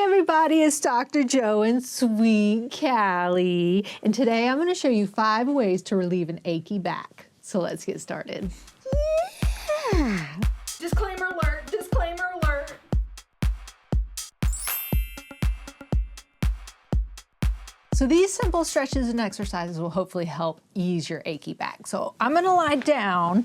Hey everybody, it's Dr. Joe and Sweet Callie. And today I'm going to show you 5 ways to relieve an achy back. So let's get started. Yeah. Disclaimer alert, disclaimer alert. So these simple stretches and exercises will hopefully help ease your achy back. So I'm going to lie down.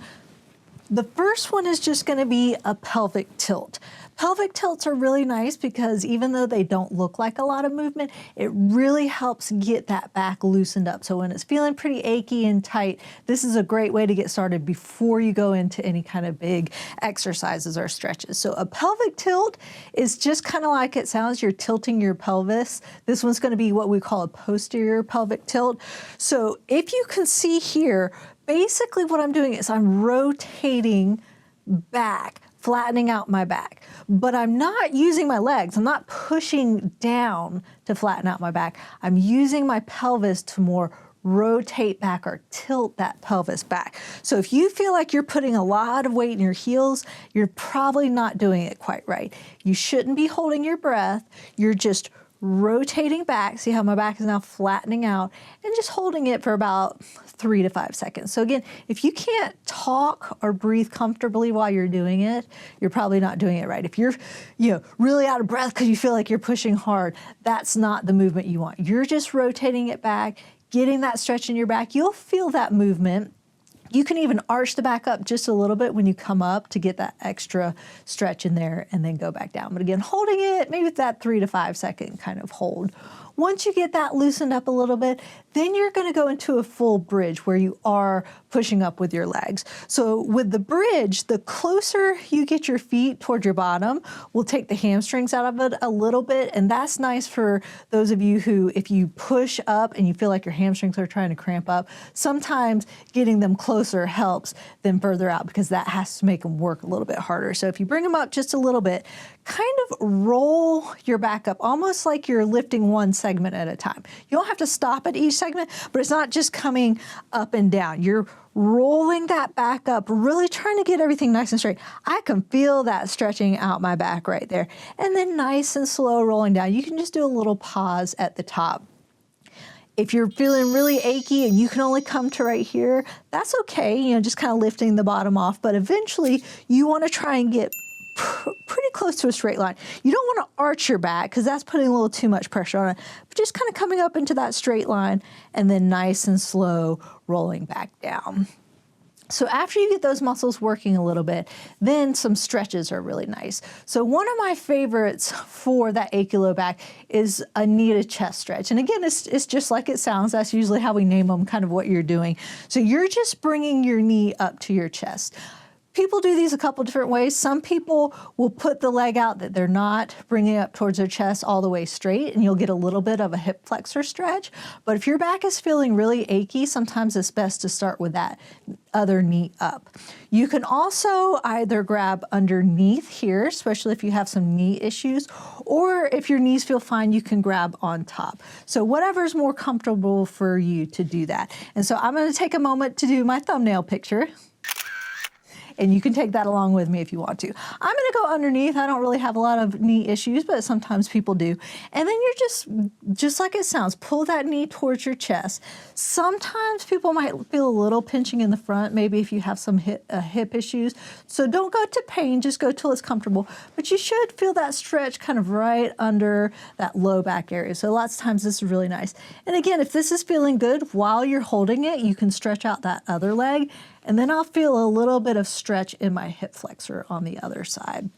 The first one is just going to be a pelvic tilt. Pelvic tilts are really nice because even though they don't look like a lot of movement, it really helps get that back loosened up. So when it's feeling pretty achy and tight, this is a great way to get started before you go into any kind of big exercises or stretches. So a pelvic tilt is just kind of like it sounds, you're tilting your pelvis. This one's going to be what we call a posterior pelvic tilt. So if you can see here, basically what I'm doing is I'm rotating back, flattening out my back, but I'm not using my legs. I'm not pushing down to flatten out my back. I'm using my pelvis to more rotate back or tilt that pelvis back. So if you feel like you're putting a lot of weight in your heels, you're probably not doing it quite right. You shouldn't be holding your breath. You're just rotating back. See how my back is now flattening out, and just holding it for about 3 to 5 seconds. So again, if you can't talk or breathe comfortably while you're doing it, you're probably not doing it right. If you're really out of breath because you feel like you're pushing hard, that's not the movement you want. You're just rotating it back, getting that stretch in your back. You'll feel that movement. You can even arch the back up just a little bit when you come up to get that extra stretch in there and then go back down. But again, holding it, maybe that 3 to 5 second kind of hold. Once you get that loosened up a little bit, then you're going to go into a full bridge where you are pushing up with your legs. So with the bridge, the closer you get your feet toward your bottom will take the hamstrings out of it a little bit. And that's nice for those of you who, if you push up and you feel like your hamstrings are trying to cramp up, sometimes getting them closer helps them further out because that has to make them work a little bit harder. So if you bring them up just a little bit, kind of roll your back up, almost like you're lifting one segment at a time. You don't have to stop at each segment, but it's not just coming up and down. You're rolling that back up, really trying to get everything nice and straight. I can feel that stretching out my back right there. And then nice and slow rolling down. You can just do a little pause at the top. If you're feeling really achy and you can only come to right here, that's okay, just kind of lifting the bottom off. But eventually you want to try and get pretty close to a straight line. You don't want to arch your back because that's putting a little too much pressure on it, but just kind of coming up into that straight line and then nice and slow rolling back down. So after you get those muscles working a little bit, then some stretches are really nice. So one of my favorites for that achy low back is a knee to chest stretch. And again, it's just like it sounds. That's usually how we name them, kind of what you're doing. So you're just bringing your knee up to your chest. People do these a couple different ways. Some people will put the leg out that they're not bringing up towards their chest all the way straight, and you'll get a little bit of a hip flexor stretch. But if your back is feeling really achy, sometimes it's best to start with that other knee up. You can also either grab underneath here, especially if you have some knee issues, or if your knees feel fine, you can grab on top. So whatever's more comfortable for you to do that. And so I'm going to take a moment to do my thumbnail picture. And you can take that along with me if you want to. I'm going to go underneath. I don't really have a lot of knee issues, but sometimes people do. And then you're just like it sounds, pull that knee towards your chest. Sometimes people might feel a little pinching in the front, maybe if you have some hip issues. So don't go to pain, just go till it's comfortable. But you should feel that stretch kind of right under that low back area. So lots of times this is really nice. And again, if this is feeling good while you're holding it, you can stretch out that other leg. And then I'll feel a little bit of stretch in my hip flexor on the other side.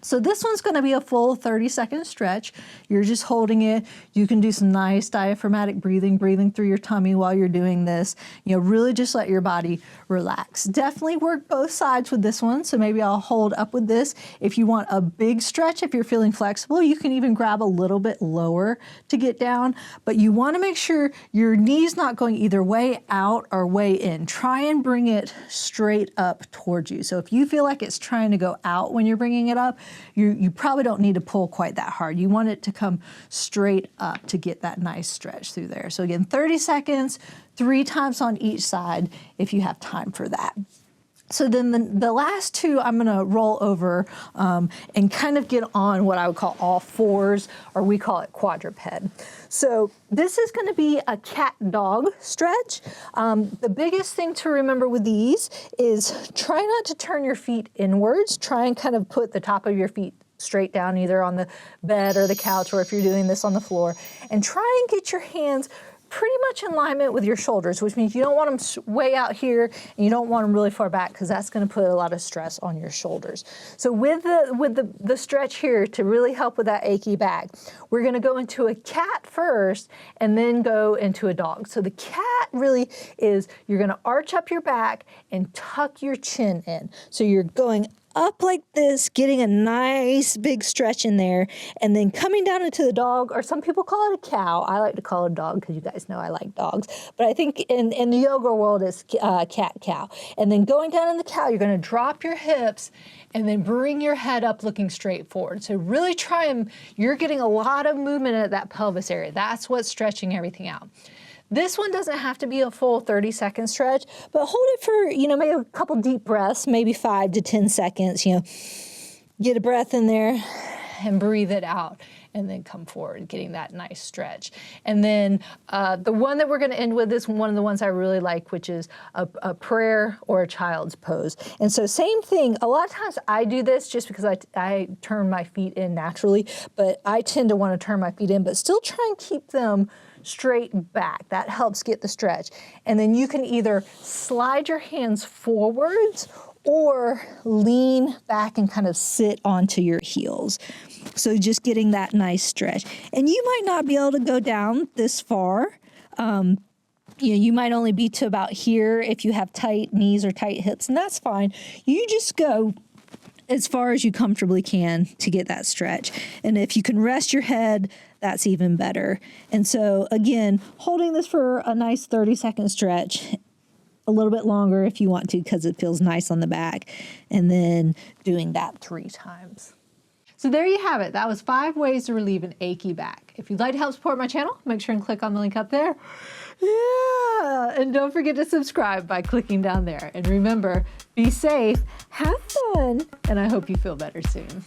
So this one's going to be a full 30-second stretch. You're just holding it. You can do some nice diaphragmatic breathing through your tummy while you're doing this. Really just let your body relax. Definitely work both sides with this one. So maybe I'll hold up with this. If you want a big stretch, if you're feeling flexible, you can even grab a little bit lower to get down. But you want to make sure your knee's not going either way out or way in. Try and bring it straight up towards you. So if you feel like it's trying to go out when you're bringing it up, you probably don't need to pull quite that hard. You want it to come straight up to get that nice stretch through there. So again, 30 seconds, 3 times on each side if you have time for that. So then the last two, I'm gonna roll over and kind of get on what I would call all fours, or we call it quadruped. So this is gonna be a cat-dog stretch. The biggest thing to remember with these is try not to turn your feet inwards. Try and kind of put the top of your feet straight down, either on the bed or the couch, or if you're doing this on the floor. And try and get your hands pretty much in alignment with your shoulders, which means you don't want them way out here and you don't want them really far back, because that's going to put a lot of stress on your shoulders. So with the stretch here, to really help with that achy back, we're going to go into a cat first and then go into a dog. So the cat really is, you're going to arch up your back and tuck your chin in. So you're going up like this, getting a nice big stretch in there, and then coming down into the dog, or some people call it a cow. I like to call it a dog because you guys know I like dogs. But I think in the yoga world it's cat-cow. And then going down in the cow, you're going to drop your hips and then bring your head up looking straight forward. So really try and, you're getting a lot of movement at that pelvis area. That's what's stretching everything out. This one doesn't have to be a full 30-second stretch, but hold it for, maybe a couple deep breaths, maybe 5 to 10 seconds, get a breath in there and breathe it out, and then come forward, getting that nice stretch. And then the one that we're gonna end with is one of the ones I really like, which is a prayer or a child's pose. And so same thing, a lot of times I do this just because I turn my feet in naturally, but I tend to wanna turn my feet in, but still try and keep them straight back. That helps get the stretch. And then you can either slide your hands forwards or lean back and kind of sit onto your heels. So just getting that nice stretch. And you might not be able to go down this far. You might only be to about here if you have tight knees or tight hips, and that's fine. You just go as far as you comfortably can to get that stretch. And if you can rest your head, that's even better. And so again, holding this for a nice 30-second stretch, a little bit longer if you want to, because it feels nice on the back, and then doing that 3 times. So there you have it. That was 5 ways to relieve an achy back. If you'd like to help support my channel, make sure and click on the link up there. Yeah, and don't forget to subscribe by clicking down there. And remember, be safe, have fun, and I hope you feel better soon.